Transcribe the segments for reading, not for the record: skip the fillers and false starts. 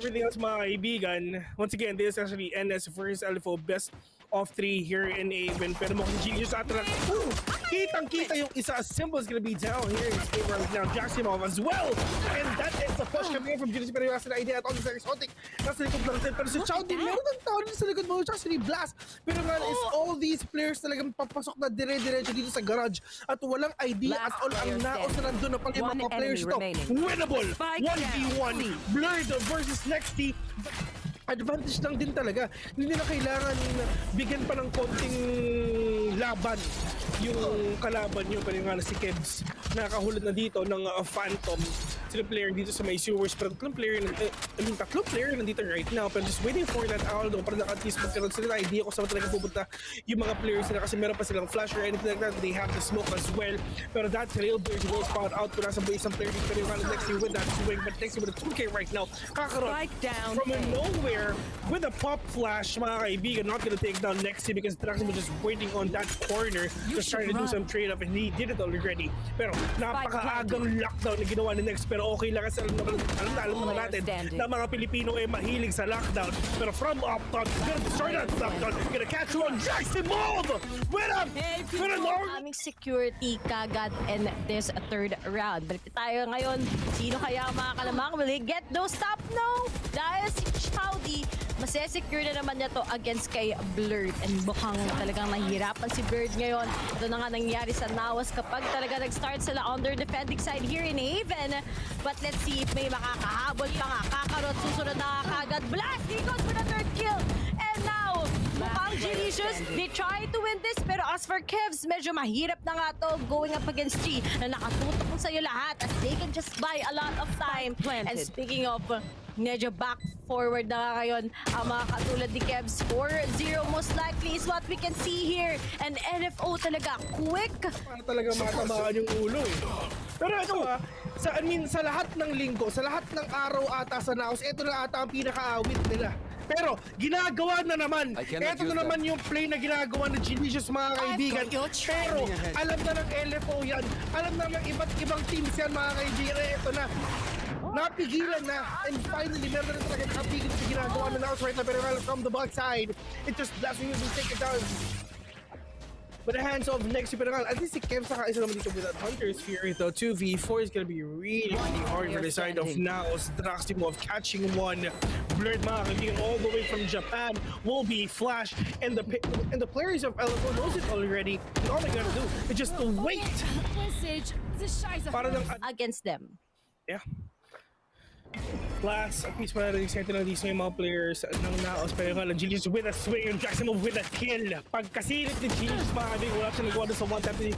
everything else mga kaibigan, once again, this is actually NS versus LFO best of 3 here in Aven. Pero mukhang genius attract. Kitang-kita yung isa. Simple is gonna be down here in his game right now. Draxiimov as well. And that is the push coming in from Genius. Pero yung nasa na idea at all this exotic. Nasa likod lang din. Pero si CHOWDY, meron ng tao din sa likod mo. Tsaka si Blas. Pero nga is all these players talagang papasok na dire-diretso dito sa garage. At walang idea at all ang Naos na nandun na pala yung mga players to. Winnable! 1v1. Blurred versus Nexi. Advantage lang din talaga. Hindi na kailangan bigyan pa ng konting laban yung kalaban nyo. Pero nga na si Kebs nakahulad na dito ng Phantom. Sila player dito sa may sewers. Pero tatlong player nandito right now. Pero just waiting for that Aldo para at least magkaroon sila na idea kung saan talaga pupunta yung mga players nila kasi meron pa silang flash or anything like that. They have the smoke as well. Pero that Trailblazers will spot out kung nasa base ng player dito. Pero yung kind of Nexi with that swing. But Nexi with a 2K right now. Kakarot from nowhere with a pop flash, mga kaibigan. Not gonna take down Nexi because Draxiimov was just waiting on that corner just trying to do some trade off and he did it already. Pero napakaagang lockdown na ginawa ni Nexi. Pero okay lang kasi alam naman natin na mga Pilipino ay mahilig sa lockdown. Pero from up top, gonna destroy that lockdown. Gonna catch one Draxiimov with a aming security kagad in this third round. Balik tayo ngayon. Sino kaya ang mga kalamang? Will he get those top? No! Dahil si CHOWDY, masesecure na naman niya to against kay Blurred. And mukhang talagang nahihirapan si Blurred ngayon. Ito na nga nangyari sa Naos kapag talaga nag-start sila on their defending side here in Haven. But let's see if may makakahabol pa nga. Kakarot, susunod na kagad. Blas, he goes for the third kill. And now, mukhang Gelicious, they try to win this. Pero as for Kevs, medyo mahirap na nga to going up against G na nakatutok sa'yo lahat as they can just buy a lot of time. And speaking of, medyo back forward na nga ngayon ang mga katulad ni Kevs. 4-0 most likely is what we can see here. And NFO talaga, quick. Para talaga matamaan yung ulo eh. Pero ito sa lahat ng linggo, sa lahat ng araw ata sa Naos, ito na ata ang pinaka-awit nila. Pero ginagawa na naman. Ito na naman yung play na ginagawa ng Gelicious mga kaibigan. Pero alam na ng LFO yan. Alam na ng iba't ibang teams yan mga kaibigan. Ito na. Napigilan na. And finally, meron na rin talaga nakapigil sa ginagawa ng Naos right na. Pero from the backside, it just blasting you to take it down. But the hands of Nexi, pero at least si Kev saka isa naman dito with that Hunter's Fury though. 2v4 is gonna be really hard for the side of Naos. Draxiimov catching one. Blurred mga kaibigan all the way from Japan will be flash. And the players of LFO knows it already. And all they gotta do is just wait. Para lang against them. Yeah. Blas, at least wala rin excited na these mga players ng Naos. Pero nga lang, Gelicious with a swing and Draxiimov with a kill. Pagkasilip ni Gelicious, mga kaibigan, wala siya nagawa sa one-tap ni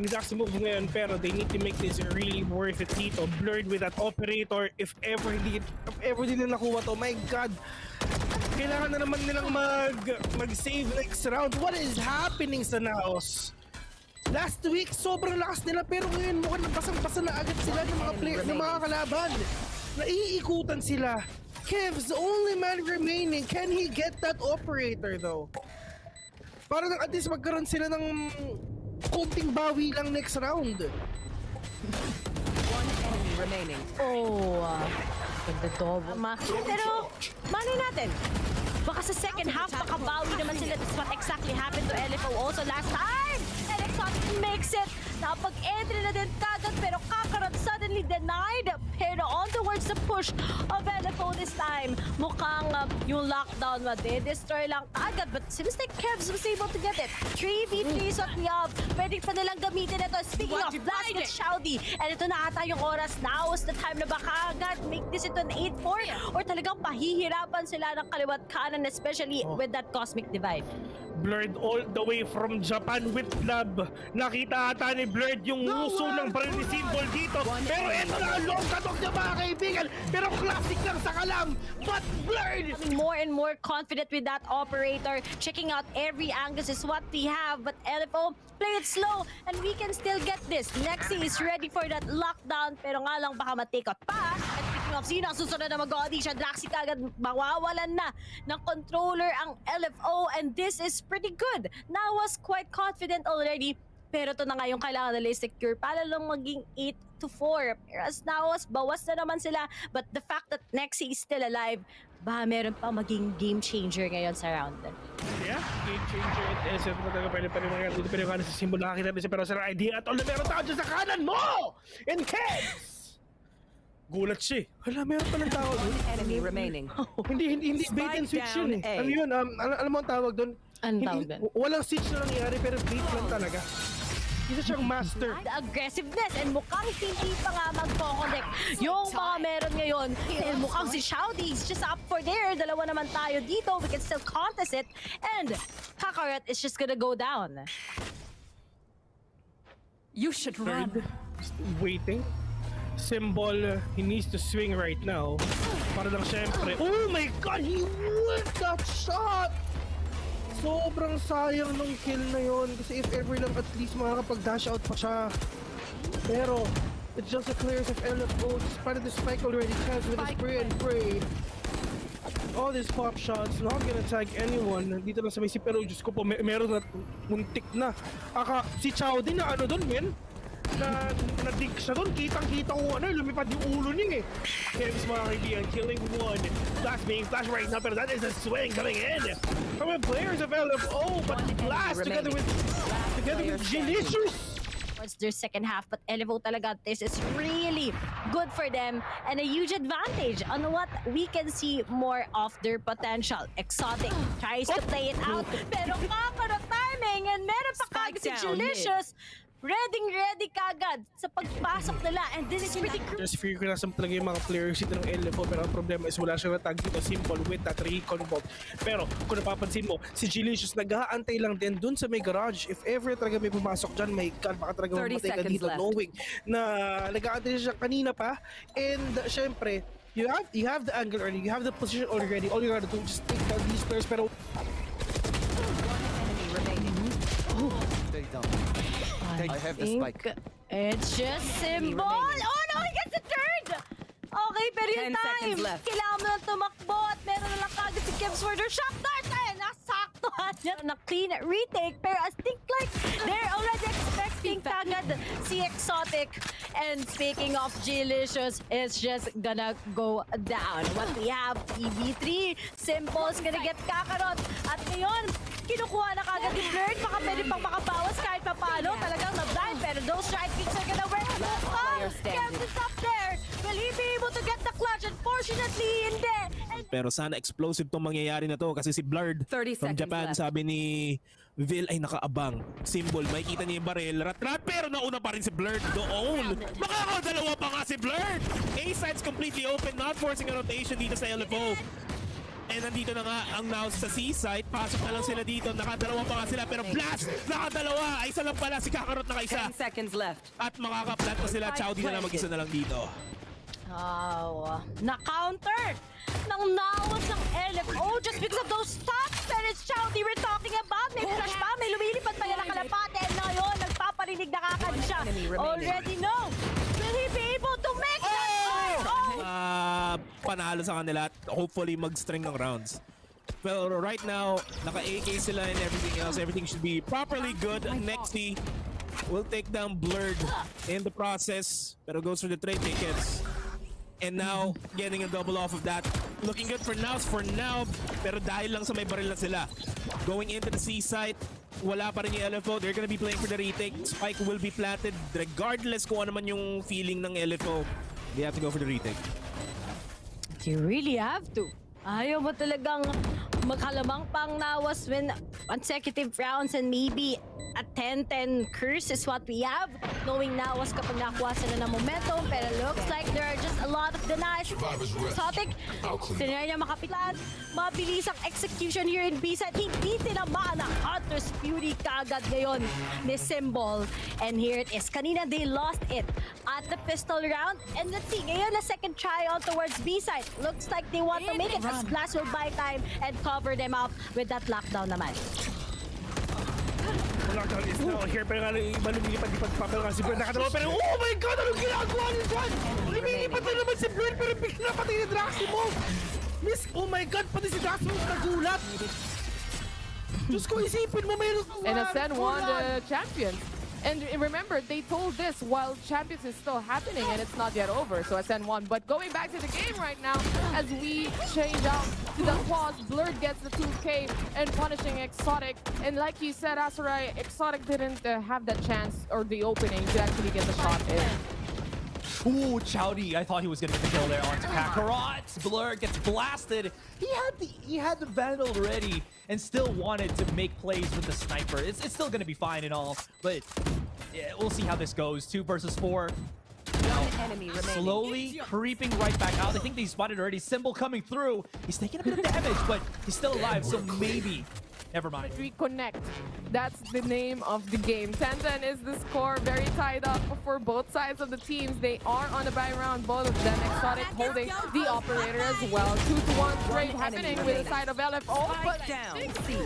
Draxiimov ngayon. Pero they need to make this really worth it dito. Blurred with that operator. If ever hindi nila nakuha to, my God. Kailangan na naman nilang mag-save next round. What is happening sa Naos? Last week, sobrang lakas nila. Pero ngayon, mukhang basang-basa na agad sila ng mga players, ng mga kalaban. Naiikutan sila. Kev's the only man remaining. Can he get that operator though? Para nang at least magkaroon sila ng konting bawi lang next round. One enemy remaining. Ganda to. Pero, malay natin. Baka sa second half, makabawi naman sila. That's what exactly happened to LFO also last time. And Exotic makes it. Napag-entry na din kagad, pero Kakarot suddenly denied. Pero on towards the push of LFO this time. Mukhang yung lockdown destroy lang agad. But seems like Kevs was able to get it. 3v3 is what we have. Pwede pa nilang gamitin ito. Speaking of Blas with CHOWDY. And ito na ata yung oras. Now is the time na baka agad make this into an 8-4. Or talagang pahihirapan sila ng kaliwat kanan, especially with that Cosmic Divide. Blurred all the way from Japan with love. Nakita ata ni Blurred yung uso ng Bren symbol dito. Pero ito na ang long katok niya mga kaibigan. Pero classic lang sa kalam. But Blurred! More and more confident with that operator. Checking out every angle is what we have. But LFO, play it slow and we can still get this. Nexi is ready for that lockdown. Pero nga lang baka ma-take out pa. At sino ang susunod na mag-audition? Draxi kagad mawawalan na ng controller ang LFO and this is pretty good. Now was quite confident already. Pero ito na nga yung kailangan nila i-secure para lang maging 8-4. Whereas Naos, bawas na naman sila. But the fact that Nexi is still alive, meron pa maging game changer ngayon sa round. Yeah, game changer it is. Ito talaga pwede pa rin mga dito. Pwede ka na sa symbol nakakita rin siya. Pero sa idea at all na meron tao dyan sa kanan mo! And kids! Gulat siya eh. Hala, meron pa ng tao doon. Enemy remaining. Hindi bait and switch yun eh. Spike down A. Ano yun? Alam mo ang tawag doon? Anong tawag doon? Walang switch na nangyari pero bait lang talaga. Isa siyang master. The aggressiveness and mukhang hindi pa nga magko-connect yung mga meron ngayon. Dahil mukhang si CHOWDY is just up for there. Dalawa naman tayo dito. We can still contest it. And kakarot is just gonna go down. You should run. Just waiting. Symbol, he needs to swing right now. Para lang syempre. Oh my god, he whipped that shot! Sobrang sayang nung kill na yon kasi if ever lang at least makakapag-dash out pa siya. Pero, it's just a clears of LFO. Despite the spike already chance with the spray and pray. All these pop shots, not gonna tag anyone. Dito lang sa may si pero Diyos ko po, meron na muntik na. Si CHOWDY na ano doon, men? Na-dig siya doon, kitang-kita ko lumipad yung ulo niya eh. Kev's mga kaibigan, killing one. Blas being flashed right now, pero that is a swing coming in from the players of LFO, but Blas together with Delicious. Towards their second half, but LFO talaga, this is really good for them and a huge advantage on what we can see more of their potential. Exotic tries to play it out, pero kakarot timing and meron pa kagad si Delicious. Ready kagad sa pagpasok nila, and this is pretty crucial. Just fear ko na sa talaga yung mga players dito ng LFO, pero ang problema is wala siyang natag dito, simple with that recon bolt. Pero kung napapansin mo, si Delicious nag-aantay lang din dun sa may garage. If ever talaga may pumasok dyan, my god, baka talaga mamatay ka dito left. knowing na nag-aantay siya kanina pa. And syempre, you have the angle already, you have the position already. All you gotta do is just take down these players, pero Enemy remaining. Stay down. I have the spike. It's just symbol. Oh no, he gets the third! Okay, pero yung 10 time, seconds left. kailangan mo lang tumakbo at meron na lang kagad si Kev's for their shock dart. Ay, nasaktuhan niya na clean retake. Pero I think like they're already expecting kagad si Exotic. And speaking of Delicious, it's just gonna go down. What we have, EV3, Symbol's gonna get kakarot. At ngayon, kinukuha na kagad ni Blurred. Baka pwede pang makabawas kahit pa paano. Talagang na-blind. Pero those strike kicks are gonna work. Kev's is up there. Will he be able to get the clutch? Unfortunately, hindi. Pero sana explosive tong mangyayari na to kasi si Blurred 30 from seconds Japan left. sabi ni Vil ay nakaabang. Symbol, makikita niya yung baril. Rat-rat, pero nauna pa rin si Blurred doon. Makakadalawa pa nga si Blurred. A-side's completely open, not forcing a rotation dito sa LFO. And nandito na nga ang Naos sa C-side. Pasok na lang sila dito. Nakadalawa pa nga sila. Pero Blas, nakadalawa. Ay, isa lang pala. Si Kakarot nakaisa. 10 seconds left. At makakaplant na sila. CHOWDY na lang mag-isa na lang dito. Oh, na-counter ng Naos ng LFO just because of those stops. And it's CHOWDY we're talking about. May flash pa, may lumilipad pa yan ang kalapate. And ngayon, nagpaparinig na kakad siya. Already know. Will he be able to make that? Panalo sa kanila at hopefully mag-string ng rounds. Pero right now, naka-AK sila and everything else. Everything should be properly good. Nexi will take down Blurred in the process, pero goes for the trade tickets. And now, getting a double off of that. Looking good for Naos for now, pero dahil lang sa may baril na sila. Going into the C site, wala pa rin yung LFO. They're gonna be playing for the retake. Spike will be planted regardless kung ano man yung feeling ng LFO. They have to go for the retake. You really have to. Ayaw mo talagang magkalamang pang Naos win consecutive rounds and maybe a 10-10 curse is what we have. Knowing Naos kapag nakuha sila ng momentum, pero looks like there are just a lot of denies. Exotic, tinry niya makapitlan. Mabilis ang execution here in B-side. Hindi tinamaan ang Hunter's Fury kagad ngayon ni Symbol. And here it is. Kanina they lost it at the pistol round. And let's see, ngayon na second try on towards B-side. Looks like they want to make it as Blas will buy time and cover them up with that lockdown naman. Lockdown is now here, pero nga iba lumilipad-lipad pa, pero nga si Bren nakadalawa, pero oh my god, anong ginagawa niyo dyan? Lumilipad na naman si Bren, pero bigla patay ni Draxiimov. Miss, oh my god, pati si Draxiimov nagulat. Diyos ko, isipin mo, mayroon And Ascend won the champion. And remember, they told this while Champions is still happening and it's not yet over, so SN1. But going back to the game right now, as we change out to the pause, Blurred gets the 2K and punishing Exotic. And like you said, Asarai, Exotic didn't have that chance or the opening to actually get the shot in. Ooh, CHOWDY, I thought he was gonna get the kill there onto kakarot. Blur gets blasted. He had the Vandal ready and still wanted to make plays with the sniper. It's still gonna be fine and all, but yeah, we'll see how this goes. 2 versus 4. One enemy remaining. Slowly creeping right back out. I think they spotted already. Symbol coming through. He's taking a bit of damage, but he's still alive, so maybe. Never mind. Reconnect. That's the name of the game. 10-10 is the score. Very tied up for both sides of the teams. They are on a bye round. Both of them. Exotic holding the operator as well. 2-1 trade happening with the side of LFO. But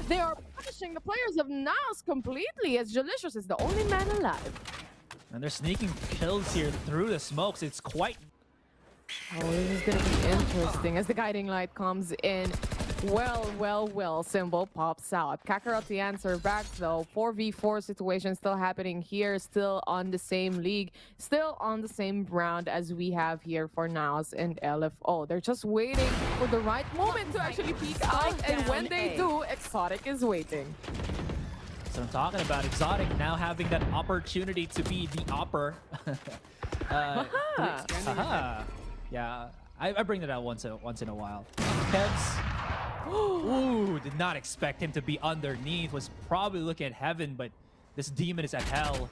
they are punishing the players of Naos completely, as Jalicious is the only man alive. And they're sneaking kills here through the smokes. It's quite... Oh, this is going to be interesting as the guiding light comes in. Well, Symbol pops out. Kakarot the answer back though. 4v4 situation still happening here, still on the same league, still on the same round as we have here for Naos and LFO. They're just waiting for the right moment to actually peek out, and when they do, Exotic is waiting. So I'm talking about Exotic now having that opportunity to be the opper. Yeah, I bring that out once in a while. Kevs. Ooh, did not expect him to be underneath. Was probably looking at heaven, but this demon is at hell.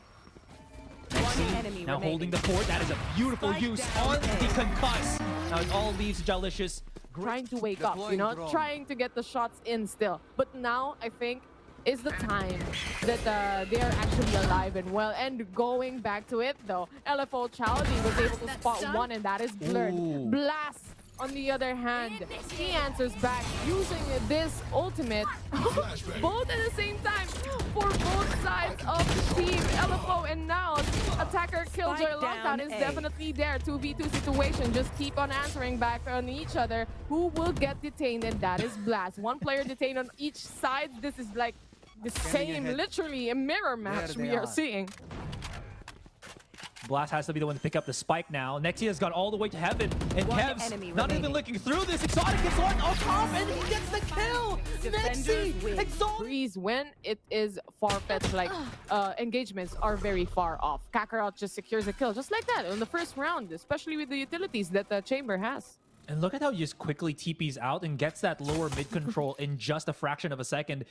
Nexi now holding the fort. That is a beautiful use on the concuss. Now it all leaves Jalicious trying to wake up, you know, trying to get the shots in still. But now I think is the time that they are actually alive and well. And going back to it though, LFO CHOWDY was able to spot one, and that is Blurred. Blas, on the other hand, he answers back using this ultimate both at the same time for both sides of the team. LFO and Naos. Attacker Killjoy lockdown is definitely there. 2v2 situation. Just keep on answering back on each other. Who will get detained? And that is Blas. One player detained on each side. This is like the same, literally a mirror match we are seeing. Blas has to be the one to pick up the spike now. Nexi has gone all the way to heaven, and Kevs not even looking through this. Exotic gets on top, and he gets the kill. Nexi, Exotic. Freeze when it is far-fetched, like engagements are very far off. Kakarot just secures a kill, just like that in the first round, especially with the utilities that the Chamber has. And look at how he just quickly TPs out and gets that lower mid control in just a fraction of a second.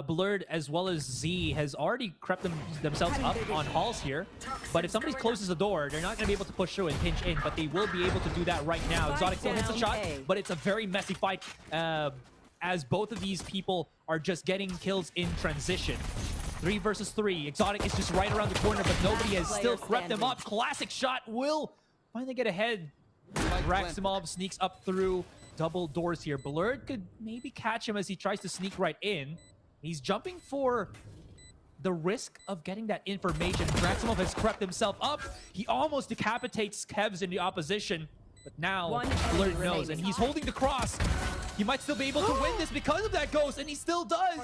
Blurred as well as Z has already crept themselves up on halls here. But if somebody closes the door, they're not going to be able to push through and pinch in. But they will be able to do that right now. Exotic still hits a shot, but it's a very messy fight as both of these people are just getting kills in transition. 3 versus 3. Exotic is just right around the corner, but nobody has still crept them up. Classic shot will finally get ahead. Draxiimov sneaks up through double doors here. Blurred could maybe catch him as he tries to sneak right in. He's jumping for the risk of getting that information. Draxiimov has crept himself up. He almost decapitates Kevs in the opposition. But now Blurred knows, and he's holding the cross. He might still be able to win this because of that ghost, and he still does.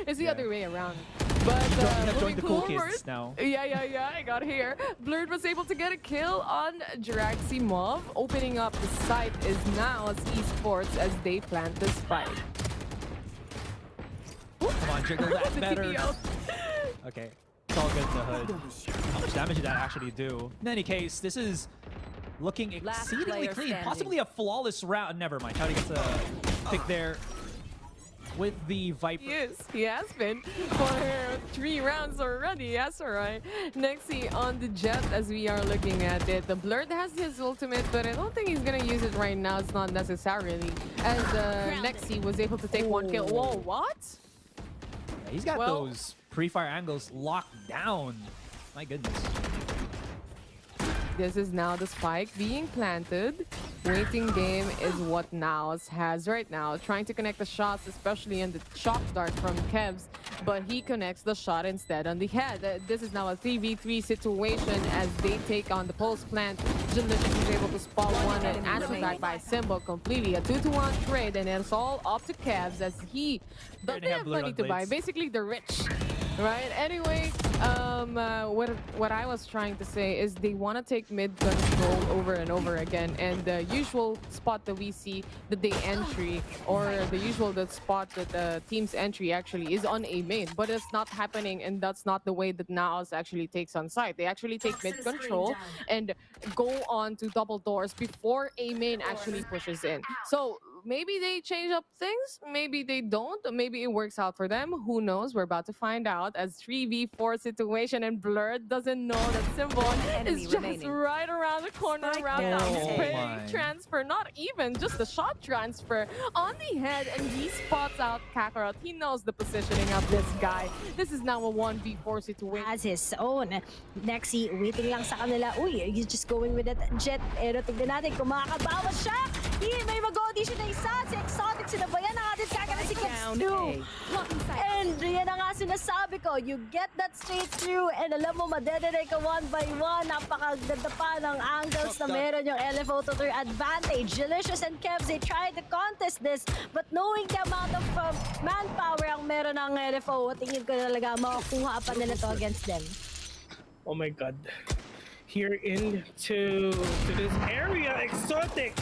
It's the other way around. But moving forward, now. Yeah, I got here. Blurred was able to get a kill on Draxiimov. Opening up the site is Naos Esports as they plant the spike. Come on, jiggle that better. Okay, it's all good in the hood. How much damage did that actually do? In any case, this is looking exceedingly clean. Possibly a flawless round. Never mind. CHOWDY gets a pick there with the Viper. Yes, he has been for 3 rounds already. That's alright. Nexi on the Jet as we are looking at it. The Blurred has his ultimate, but I don't think he's gonna use it right now. It's not necessarily. As Nexi was able to take 1 kill. Whoa, what? Yeah, he's got those pre-fire angles locked down. My goodness. This is now the spike being planted. Waiting game is what Naos has right now. Trying to connect the shots, especially in the shock dart from Kevs, but he connects the shot instead on the head. This is now a 3v3 situation as they take on the pulse plant. Jalicious is able to spot one and answer back by Symbol completely. A 2-to-1 trade, and it's all up to Kevs as he doesn't have money to buy. Basically, the rich Right. Anyway, what I was trying to say is they want to take mid control over and over again, and the usual spot that we see that they entry, or the spot that the team's entry actually is on A main, but it's not happening, and that's not the way that Naos actually takes on site. They actually take mid control and go on to double doors before A main actually pushes in. So maybe they change up things, maybe they don't, maybe it works out for them. Who knows? We're about to find out as 3v4 situation, and Blurred doesn't know that Symbol is just right around the corner. Transfer, not even just the shot transfer on the head, and he spots out Kakarot. He knows the positioning of this guy. This is now a 1v4 situation. As his own. Nexi waiting lang sa kanila. Uy, he's just going with that jet. Pero tignan natin kung makakabawas siya. May mag-audition na isa. Si Exotic, sinabayan na natin kagana si Kids2. And yan na nga sinasabi ko. You get that straight through, and alam mo, madedere ka 1 by 1. Napakaganda pa ng angles na meron yung LFO to their advantage. Delicious and Kevz, they tried to contest this, but knowing the amount of manpower ang meron ng LFO, tingin ko talaga makakuha pa nila to against them. Oh my god. Here into this area, Exotic.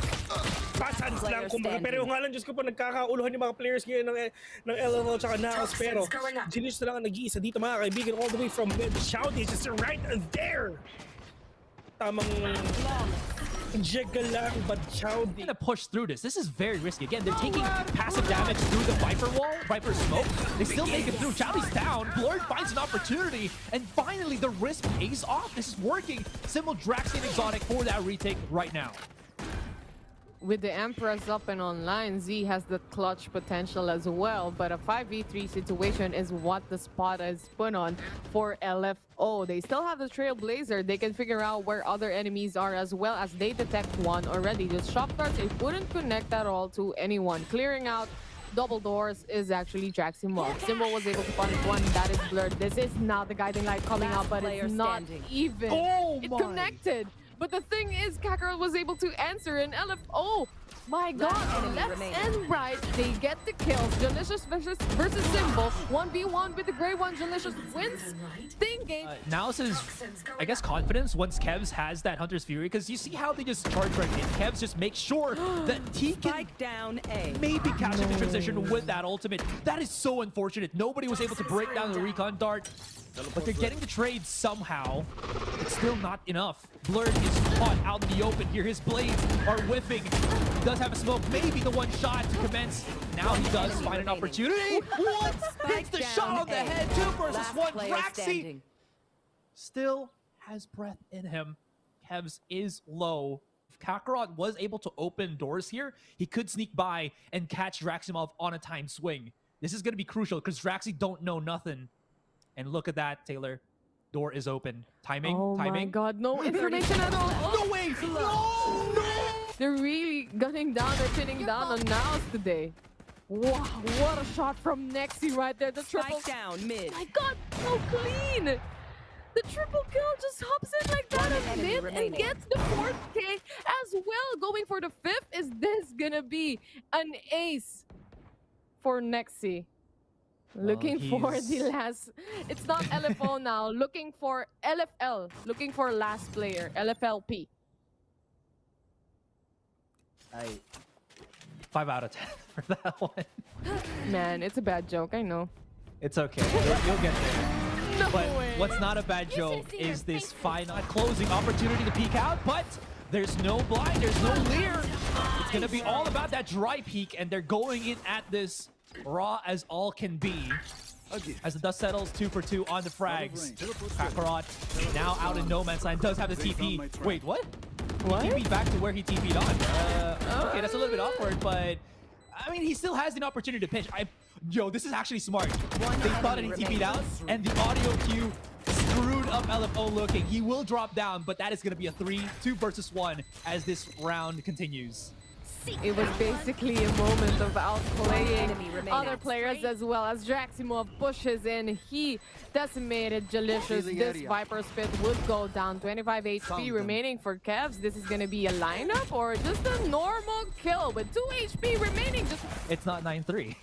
Pasans lang kumbaga. Pero nga lang, Diyos ko po, nagkakauluhan yung mga players ngayon ng LFO tsaka Naos. Pero Zeals na lang ang nag-iisa dito, mga kaibigan, all the way from mid. CHOWDY is just right there. Tamang jiggle lang, but CHOWDY Gonna push through this. This is very risky. Again, they're taking passive damage through the Viper wall, Viper smoke. They still make it through. CHOWDY's down. Blurred finds an opportunity, and finally the risk pays off. This is working. Symbol, Draxiimov, Exotic for that retake right now. With the Empress up and online, Z has the clutch potential as well, but a 5v3 situation is what the spot is put on for LFO. They still have the Trailblazer. They can figure out where other enemies are as well, as they detect one already. The shot darts, it wouldn't connect at all to anyone. Clearing out double doors is actually Draxiimov. Symbol was able to punish one. That is Blurred. This is now the guiding light coming out, but it's not even. It connected. But the thing is, Kakarot was able to answer, and LFO, my god, left and right, they get the kills. Delicious versus Symbol, 1v1 with the gray one. Delicious wins. Thinking. Naos is, I guess, confidence once Kevz has that Hunter's Fury, because you see how they just charge right in. Kevz just makes sure that he can maybe catch him in transition with that ultimate. That is so unfortunate. Nobody was able to break down the recon dart. But they're getting the trade somehow. It's still not enough. Blurred is caught out in the open here. His blades are whiffing. Does have a smoke. Maybe the one shot to commence. Now he does find an opportunity. What? Hits the shot on the head. 2 versus 1. Draxiimov still has breath in him. Kevz is low. If Kakarot was able to open doors here, he could sneak by and catch Draxiimov on a timed swing. This is going to be crucial because Draxiimov don't know nothing. And look at that, Taylor. Door is open. Timing, timing. Oh my god, no information at all. No way! No! They're really gunning down, they're pinning down on Naos today. Wow, what a shot from Nexi right there. The triple down mid. My god, so clean! The triple kill just hops in like that at mid and gets the 4th K as well. Going for the 5th. Is this gonna be an ace for Nexi? Looking for the last. It's not LFO now. Looking for LFL. Looking for last player. LFLP. 5 out of 10 for that one. Man, it's a bad joke. I know. It's okay. You'll get there. No but way. What's not a bad joke is this final closing opportunity to peek out, but there's no blind, there's no leer. It's going to be all about that dry peek, and they're going in at this raw as all can be. As the dust settles, 2 for 2 on the frags. Kakarot now out in no man's land, does have the TP. Wait, what? What? He TP'd back to where he TP'd on. Okay, that's a little bit awkward, but I mean, he still has an opportunity to pinch. Yo, this is actually smart. They thought that he TP'd out, and the audio cue screwed up LFO looking. He will drop down, but that is going to be a 3-2 versus 1 as this round continues. It was basically a moment of outplaying other players as well, as Draxiimov pushes in. He decimated Delicious. This Viper Spit would go down. 25 HP remaining for Kevz. This is going to be a lineup or just a normal kill with 2 HP remaining. It's not 9-3.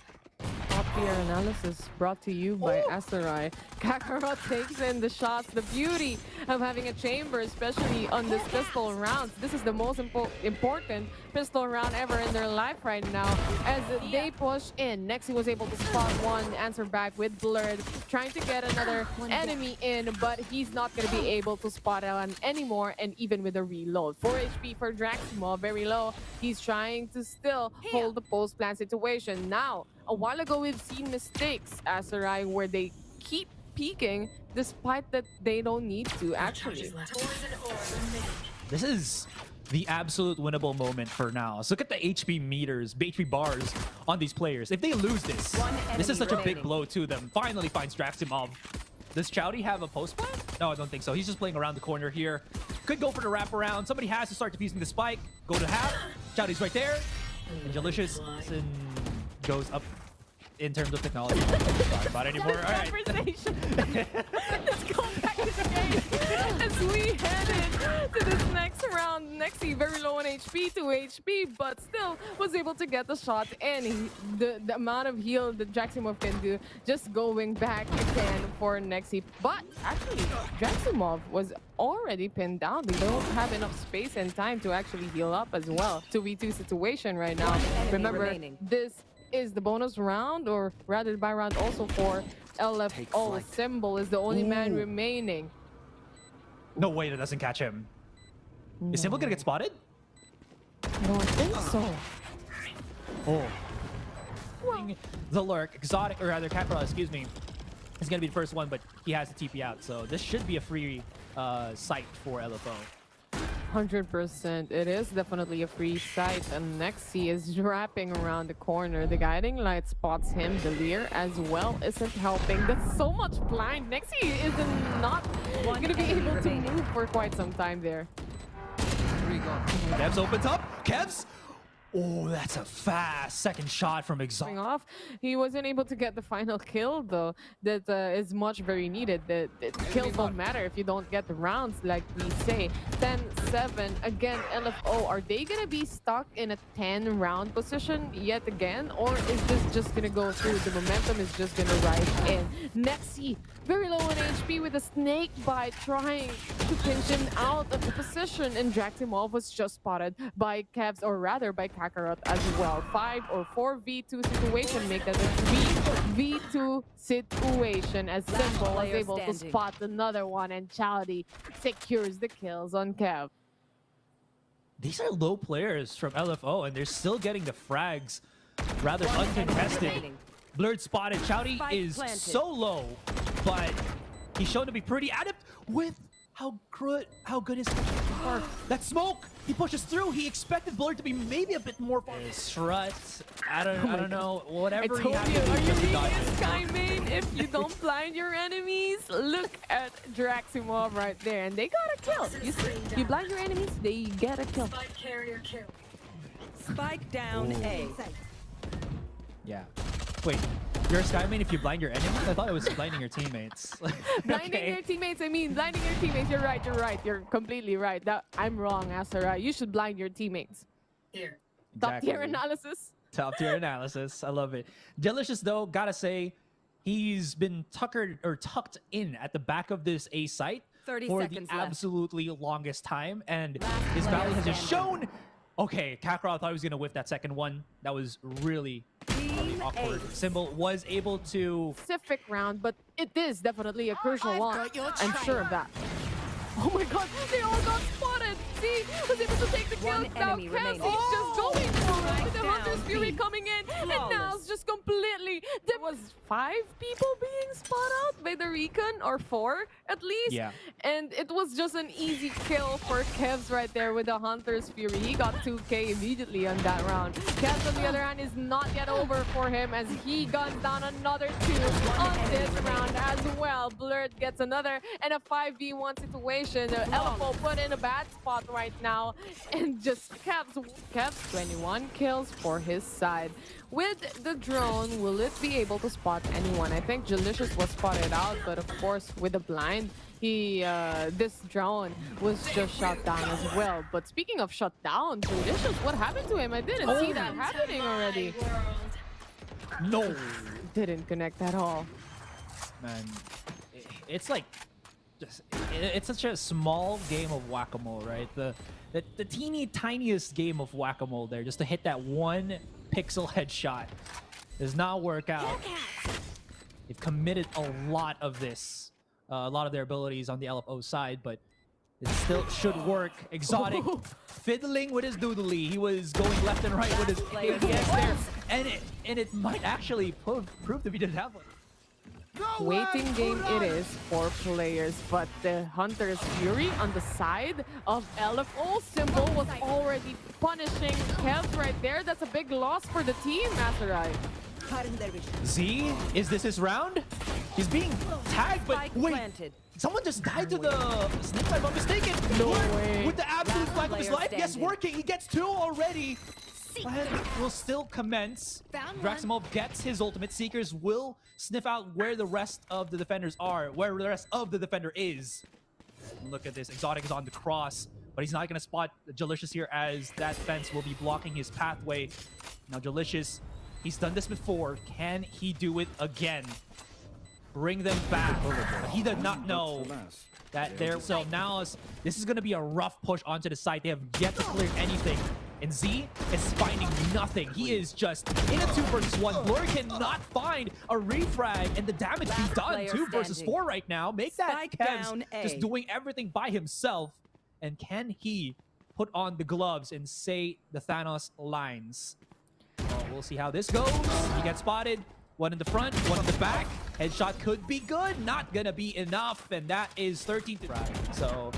Fear analysis brought to you by Asterai. Kakarot takes in the shots. The beauty of having a chamber, especially on this pistol rounds. This is the most important pistol round ever in their life right now. As they push in, Nexi was able to spot one, answer back with Blurred, trying to get another enemy in, but he's not going to be able to spot one anymore, and even with a reload. 4 HP for Draxiimov, very low. He's trying to still hold the post-plant situation. Now, a while ago, we've seen mistakes, Aserai, where they keep peeking despite that they don't need to, actually. This is the absolute winnable moment for Naos. Look at the HP meters, HP bars on these players. If they lose this, this is such a big blow to them. Finally finds Draxiimov. Does CHOWDY have a post plant? No, I don't think so. He's just playing around the corner here. Could go for the wraparound. Somebody has to start defusing the spike. Go to half. CHOWDY's right there. And Delicious goes up in terms of technology. Not talk about anymore. All right. Let's go back to the game as we head to this next round. Nexi very low on HP, 2 HP, but still was able to get the shot. And the amount of heal that Draxiimov can do, just going back again for Nexi. But actually, Draxiimov was already pinned down. They don't have enough space and time to actually heal up as well. 2v2 situation right now. Remember, this is the bonus round, or rather the buy round also for LFO. Symbol is the only man remaining. No way that doesn't catch him. No. Is Symbol gonna get spotted? I don't think so. Oh. Well, the lurk, exotic, or rather Kakarot, excuse me, is gonna be the first one, but he has to TP out, so this should be a free site for LFO. 100%. It is definitely a free site, and Nexi is wrapping around the corner. The guiding light spots him. The Leer as well isn't helping. That's so much blind. Nexi is not going to be able to move for quite some time there. Kevz opens up. Kevz! Oh, that's a fast second shot from Exotic. Off. He wasn't able to get the final kill, though. That is much very needed. The kills don't matter if you don't get the rounds, like we say. 10-7 again. LFO, are they gonna be stuck in a 10-round position yet again, or is this just gonna go through? The momentum is just gonna rise in. Nexi very low on HP with a snake bite, trying to pinch him out of the position, and Draxiimov was just spotted by Kevz, or rather by Kakarot as well. 5 or 4v2 situation, make that a 3v2 situation, as Symbol was able to spot another one, and CHOWDY secures the kills on Kev. These are low players from LFO, and they're still getting the frags rather uncontested. Blurred spotted. CHOWDY is so low, but he's shown to be pretty adept with how good is that smoke. He pushes through. He expected Blurred to be maybe a bit more strut. I don't know. Whatever he has to do. Are you reading Sky main? If you don't blind your enemies, look at Draxiimov right there, and they got a kill. You see, you blind your enemies, they get a kill. Spike carrier kill. Spike down A. Yeah. Wait, you're a Sky main if you blind your enemies? I thought it was blinding your teammates. Blinding your teammates, I mean, blinding your teammates. You're right, you're completely right. I'm wrong, Asura. You should blind your teammates. Here. Top tier analysis. Top tier analysis. I love it. Delicious, though, gotta say, he's been tucked in at the back of this A site for the absolutely longest time, and his value has just shown. Okay, Kakarot thought he was going to whiff that second one. That was really awkward. Symbol was able to... Specific round, but it is definitely a crucial one. I'm sure of that. Oh my god, they all got spotted! See, was able to take the kill. Now Kevz, he's just going for it with the Hunter's Fury coming in, and now it's just completely... There was 5 people being spot out by the Recon, or 4 at least. Yeah. And it was just an easy kill for Kevz right there with the Hunter's Fury. He got 2k immediately on that round. Kevz, on the other hand, is not yet over for him, as he guns down another 2 on this round as well. Blurred gets another, and a 5v1 situation. LFO put in a bad spot right now, and just Kevz 21 kills for his side. With the drone, will it be able to spot anyone? I think Delicious was spotted out, but of course with the blind, this drone was just shot down as well. But speaking of shut down, Delicious, what happened to him? I didn't see that happening already. No. Didn't connect at all. Man, it's like it's such a small game of whack-a-mole, right? The teeny tiniest game of whack-a-mole there, just to hit that one pixel headshot does not work out. They've committed a lot of this, a lot of their abilities on the LFO side, but it still should work. Exotic fiddling with his doodly. He was going left and right with his KVX there, and it might actually prove to be the devil. Waiting game it is for players, but the Hunter's Fury on the side of LFO Symbol was already punishing Kev right there. That's a big loss for the team, Masterai. Z, is this his round? He's being tagged, but wait, someone just died to the snake, if I'm not mistaken. No way. With the absolute flag of his life. Yes, working. He gets 2 already. But will still commence. Draxiimov gets his ultimate. Seekers will sniff out where the rest of the defenders are, where the rest of the defender is. Look at this. Exotic is on the cross, but he's not going to spot jEEE here as that fence will be blocking his pathway. Now jEEE, he's done this before. Can he do it again? Bring them back. But he did not know that there. So now this is going to be a rough push onto the side. They have yet to clear anything. And Z is finding nothing. He is just in a 2 versus 1. Blur cannot find a refrag, and the damage be done. 2 versus 4 right now. Make that Kevs just doing everything by himself. And can he put on the gloves and say the Thanos lines? Well, we'll see how this goes. He gets spotted. 1 in the front, 1 in the back. Headshot could be good. Not gonna be enough. And that is 13 to try. So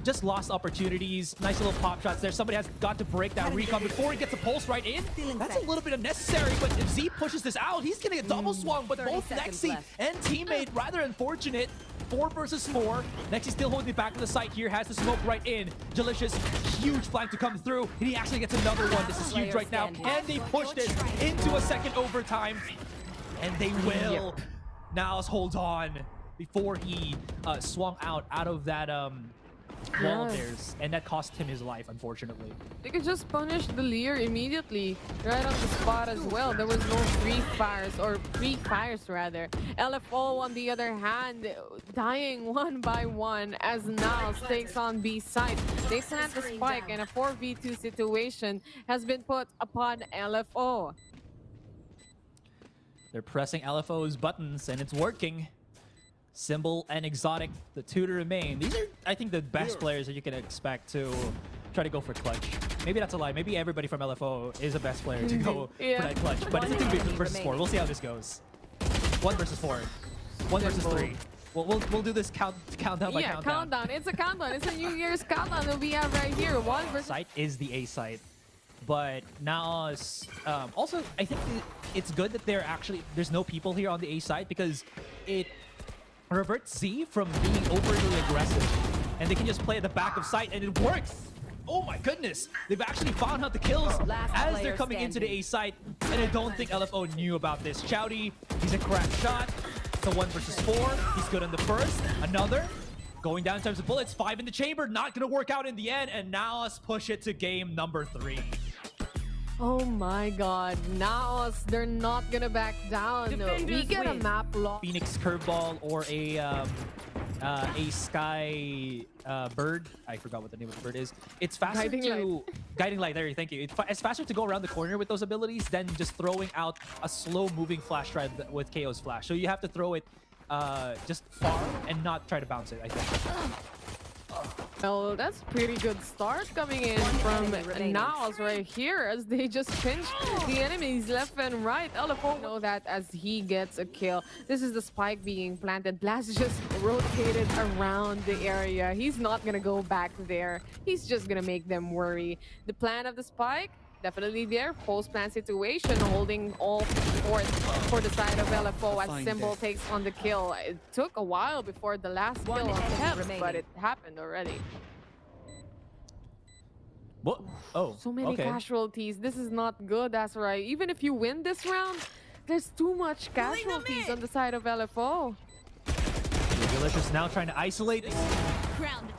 just lost opportunities. Nice little pop shots there. Somebody has got to break that recon before he gets a pulse right in. That's a little bit unnecessary, but if Z pushes this out, he's getting a double swung, but both Nexi and teammate rather unfortunate. 4 versus 4. Nexi still holding the back of the site here, has the smoke right in. jEEE, huge flank to come through, and he actually gets another one. This is huge right now. Can they push this into a second overtime? And they will. Naos holds on before he swung out of that wall of theirs, and that cost him his life, unfortunately. They could just punish the Lear immediately, right on the spot as well. There was no pre-fires rather. LFO, on the other hand, dying 1 by 1 as Naos takes on B side. They plant the spike, and a 4v2 situation has been put upon LFO. They're pressing LFO's buttons, and it's working. Symbol and Exotic, the 2 to remain. These are, I think, the best players that you can expect to try to go for clutch. Maybe that's a lie. Maybe everybody from LFO is the best player to go for that clutch. But it's a 2 versus 4. We'll see how this goes. 1 versus 4. 1 versus 3. We'll do this countdown by countdown. Countdown. It's a countdown. It's a New Year's countdown that we have right here. 1 versus... Site is the A site. But Naos, also, I think it's good that there's no people here on the A side, because it reverts Z from being overly aggressive, and they can just play at the back of sight, and it works. Oh my goodness, they've actually found out the kills as they're coming into the A site, and I don't think LFO knew about this. CHOWDY, he's a crack shot. It's a 1 versus 4. He's good on the first. Another going down in terms of bullets. 5 in the chamber, not gonna work out in the end, and now let's push it to game number 3. Oh my god, Naos, they're not gonna back down. We get a map lock. Phoenix curveball or a sky bird. I forgot what the name of the bird is. It's faster guiding light. There, thank you. It's faster to go around the corner with those abilities than just throwing out a slow moving flash drive with KO's flash. So you have to throw it just far and not try to bounce it, I think. Well, that's a pretty good start coming in from Naos right here as they just pinch the enemies left and right. LFO know that as he gets a kill. This is the spike being planted. Blas just rotated around the area. He's not gonna go back there. He's just gonna make them worry. The plan of the spike, definitely there. Post-plant situation, holding all fort for the side of LFO as Symbol takes on the kill. It took a while before the last kill on Keps, but it happened already. What? Oh, so many casualties. This is not good, that's right. Even if you win this round, there's too much casualties on the side of LFO. jEEE now trying to isolate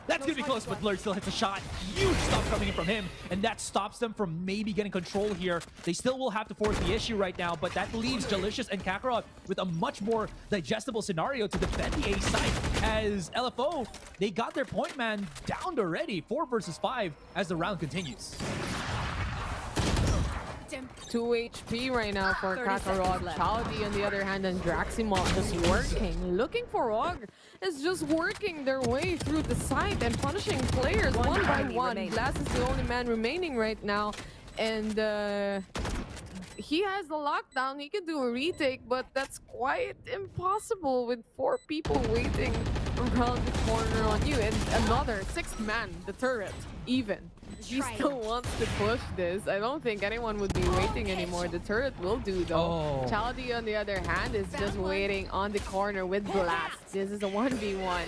That's gonna be close, but Blurred still hits a shot. Huge stop coming in from him, and that stops them from maybe getting control here. They still will have to force the issue right now, but that leaves jEEE and Kakarot with a much more digestible scenario to defend the A site, as LFO, they got their point man downed already, 4 versus 5, as the round continues. 2 HP right now for Kakarot. CHOWDY on the other hand, and Draxiimov just working. Looking for Og is just working their way through the site and punishing players one by one. Blas is the only man remaining right now. And he has the lockdown. He can do a retake, but that's quite impossible with 4 people waiting around the corner on you. And another 6th man, the turret, even. He still wants to push this. I don't think anyone would be waiting anymore. The turret will do though. CHOWDY on the other hand is just waiting on the corner with Blas. This is a 1v1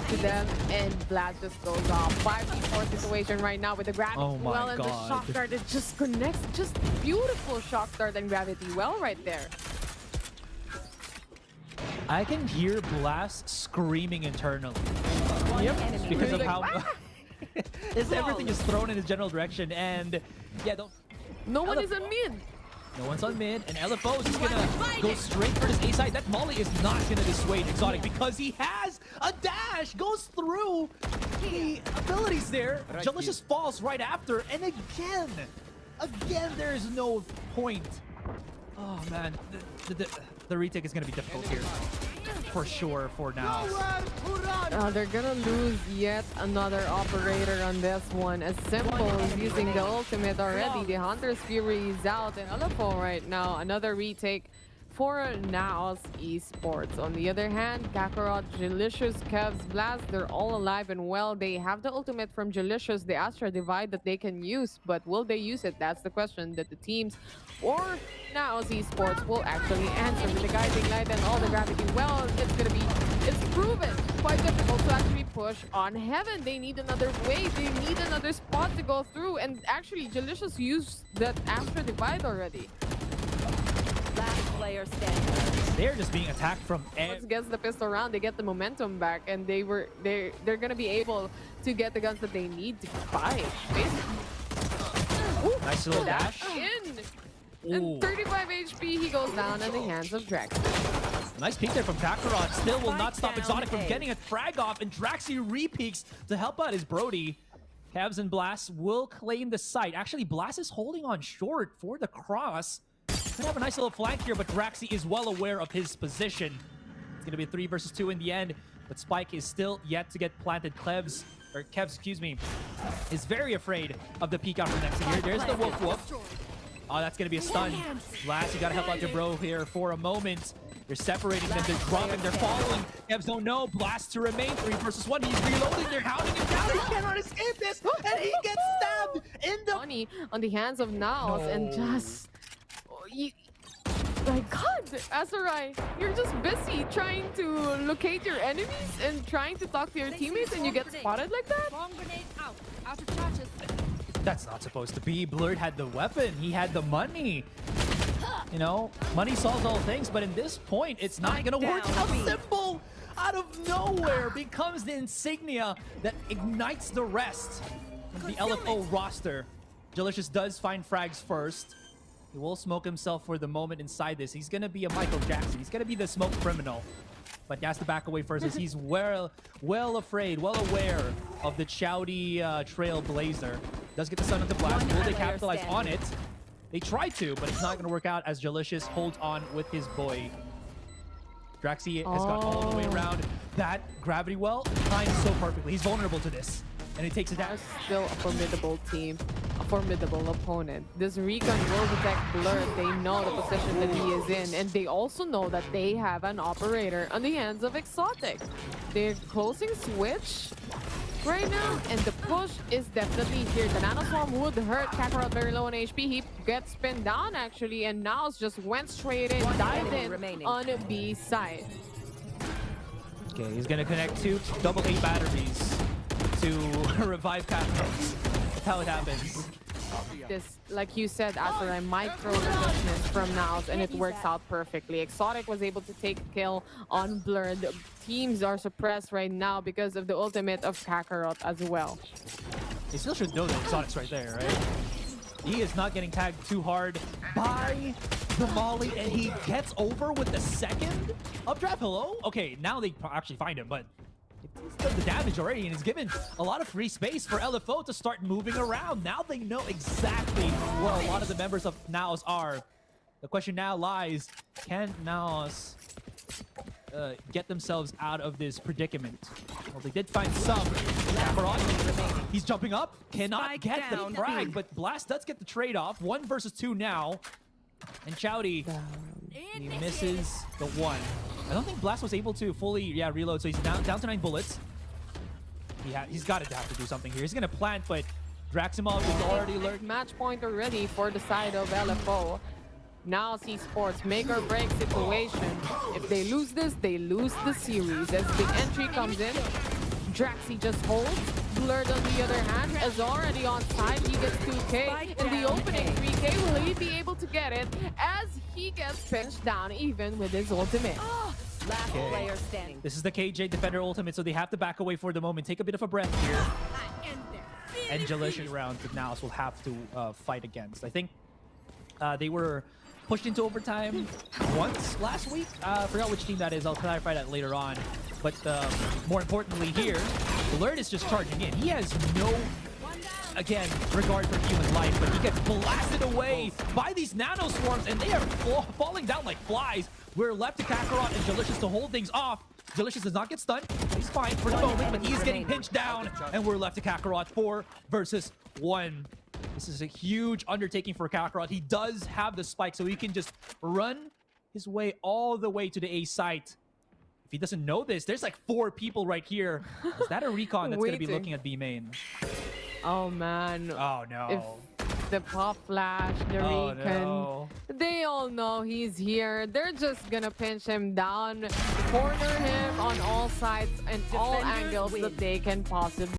to them, and Blas just goes off. 5v4 situation right now with the gravity well, and the shock dart, it just connects. Just beautiful shock dart and gravity well right there. I can hear Blas screaming internally. Yep, because of how everything is thrown in his general direction, and yeah, no one is on mid. No one's on mid, and LFO is just gonna go straight for this A side. That molly is not gonna dissuade Exotic because he has a dash, goes through the abilities there. jEEE falls right after, and again, there is no point. Oh man, the retake is gonna be difficult here. For sure, for now. They're gonna lose yet another operator on this one. As Simple is using the ultimate already. The Hunter's Fury is out, and LFO right now. Another retake for Naos Esports. On the other hand, Kakarot, jEEE, Kevz, Blas, they're all alive and well. They have the ultimate from jEEE, the Astra Divide that they can use, but will they use it? That's the question that the teams or Naos Esports will actually answer. With the guiding light and all the gravity, well, it's proven quite difficult to actually push on Heaven. They need another way, they need another spot to go through, and actually jEEE used that Astra Divide already. Last player standing. They're just being attacked from Once gets the pistol round, they get the momentum back, and they're gonna be able to get the guns that they need to fight. Basically. Nice little dash. In. And 35 HP, he goes down in the hands of Draxiimov. Nice peek there from Kakarot. Still will not stop Exotic from getting a frag off, and Draxi re-peeks to help out his Brody. Kevz and Blas will claim the site. Actually, Blas is holding on short for the cross. Could have a nice little flank here, but Draxi is well aware of his position. It's going to be a 3 versus 2 in the end, but Spike is still yet to get planted. Kevz, excuse me, is very afraid of the peek out from Nexi here. There's the woof woof. Oh, that's going to be a stun. Blas, you got to help out your bro here for a moment. They're separating them, they're dropping, they're following. Kevz don't know. Blas to remain. 3 versus 1. He's reloading, they're hounding him down. He cannot escape this, and he gets stabbed in the money on the hands of Naos, and just... My God, Asarai, you're just busy trying to locate your enemies and trying to talk to your teammates, and you get spotted like that? Out of charges. That's not supposed to be. Blurred had the weapon. He had the money. You know, money solves all things, but in this point, it's not going to work. How Simple out of nowhere becomes the insignia that ignites the rest of the LFO roster. jEEE does find frags first. He will smoke himself for the moment inside this. He's going to be a Michael Jackson. He's going to be the smoke criminal. But he has to back away first as he's well afraid, well aware of the CHOWDY Trailblazer. Does get the stun onto Blas. Will they capitalize on it? They try to, but it's not going to work out as jEEE holds on with his boy. Draxi has got all the way around. That gravity well timed so perfectly. He's vulnerable to this, and he takes it down. That's still a formidable team, a formidable opponent. This recon will detect Blurred. They know the position that he is in, and they also know that they have an operator on the hands of Exotic. They're closing switch right now, and the push is definitely here. The nanoswarm would hurt Kakarot very low on HP. He gets pinned down actually, and Naos just went straight in, dived in on B side. Okay, he's gonna connect 2 double A batteries to revive Kakarot. That's how it happens. this, like you said, Azura, micro resistance from Naos, and it works out perfectly. Exotic was able to take a kill on Blurred. Teams are suppressed right now because of the ultimate of Kakarot as well. They still should know that Exotic's right there, right? He is not getting tagged too hard by the Molly, and he gets over with the second updraft. Hello? Okay, now they actually find him, but he's done the damage already, and he's given a lot of free space for LFO to start moving around. Now they know exactly where a lot of the members of Naos are. The question now lies, can Naos get themselves out of this predicament? Well, they did find some. Kakarot, he's jumping up, cannot Spike get the down. frag, but Blas does get the trade-off. 1 versus 2 now. And CHOWDY, he misses the 1. I don't think Blas was able to fully reload, so he's down to 9 bullets. He's got to have to do something here. He's going to plant, but Draxiimov is already lurked. Match point already for the side of LFO. Naos Esports, make or break situation. If they lose this, they lose the series. As the entry comes in, Draxi just holds. Blurred on the other hand is already on side. He gets 2K in the opening 3K. Will he be able to get it as he gets pinched down even with his ultimate? Last player standing. This is the KJ Defender ultimate, so they have to back away for the moment. Take a bit of a breath here. And Delicious rounds that Naos will have to fight against. I think they were pushed into overtime once last week. I forgot which team that is. I'll clarify that later on. But more importantly here, Blurred is just charging in. He has no, again, regard for human life, but he gets blasted away by these nano swarms, and they are falling down like flies. We're left to Kakarot and Delicious to hold things off. Delicious does not get stunned. He's fine for the moment, but he's getting pinched down, and we're left to Kakarot 4 versus 1. This is a huge undertaking for Kakarot. He does have the spike, so he can just run his way all the way to the A site. If he doesn't know this, there's like 4 people right here. Is that a recon that's going to be looking at B main? Oh man. Oh no. If the pop flash, the recon, no. they all know he's here. They're just gonna pinch him down, corner him on all sides and all Defenders angles win. that they can possibly.